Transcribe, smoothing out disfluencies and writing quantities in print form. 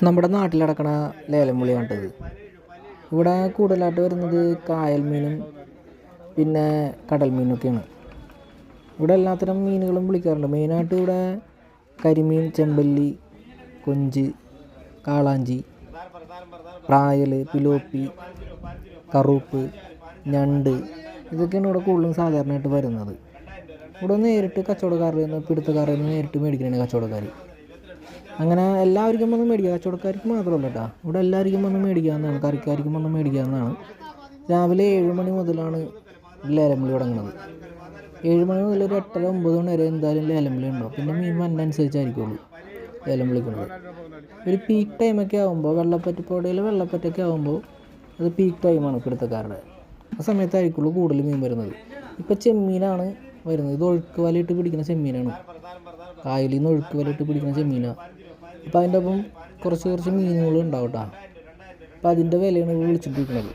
നമ്മുടെ നാട്ടിൽ നടക്കണ ലേലം വിളിയാണിത്. ഇവിടെ കൂടുതലായിട്ട് വരുന്നത് കായൽ മീനും പിന്നെ കടൽ മീനൊക്കെയാണ്. ഇവിടെ എല്ലാത്തരം മീനുകളും വിളിക്കാറുണ്ട്. മെയിനായിട്ട് ഇവിടെ കരിമീൻ, ചെമ്പല്ലി, കൊഞ്ച്, കാളാഞ്ചി, പ്രായൽ, പിലോപ്പി, കറുപ്പ്, ഞണ്ട് ഇതൊക്കെയാണ് ഇവിടെ കൂടുതലും സാധാരണയായിട്ട് വരുന്നത്. ഇവിടെ നേരിട്ട് കച്ചവടക്കാരുടെ നിന്ന് പിടുത്തക്കാരുടെ നിന്ന് നേരിട്ട് മേടിക്കണേ കച്ചവടക്കാർ. അങ്ങനെ എല്ലാവർക്കും വന്ന് മേടിക്കുക, കച്ചവടക്കാർക്ക് മാത്രമല്ല കേട്ടോ. ഇവിടെ എല്ലാവർക്കും വന്ന് മേടിക്കാവുന്നതാണ്, കറിക്കാർക്കും വന്ന് മേടിക്കാവുന്നതാണ്. രാവിലെ 7 മണി മുതലാണ് ലേലം വിളി തുടങ്ങുന്നത്. 7 മണി മുതൽ ഒരു 8:30 9 മണി വരെ എന്തായാലും ലേലം വിളി ഉണ്ടാവും. പിന്നെ മീൻ വന്നനുസരിച്ചായിരിക്കുള്ളൂ ലേലം വിളിക്കുന്നത്. ഒരു പീക്ക് ടൈമൊക്കെ ആകുമ്പോൾ വെള്ളപ്പറ്റപ്പോടയിൽ വെള്ളപ്പറ്റൊക്കെ ആകുമ്പോൾ അത് പീക്ക് ടൈമാണ് പിടുത്തക്കാരുടെ. ആ സമയത്തായിരിക്കുള്ളൂ കൂടുതൽ മീൻ വരുന്നത്. ഇപ്പം ചെമ്മീനാണ് വരുന്നത്. ഇത് ഒഴുക്ക് വലയിട്ട് പിടിക്കുന്ന ചെമ്മീനാണ്. കായലിൽ നിന്ന് ഒഴുക്ക് വലയിട്ട് പിടിക്കുന്ന ചെമ്മീനാണ്. അപ്പം അതിൻ്റെ ഒപ്പം കുറച്ച് മീനുകൾ ഉണ്ടാവും കേട്ടോ. അപ്പം അതിൻ്റെ വിലയാണ് വിളിച്ചിട്ടിരിക്കുന്നത്.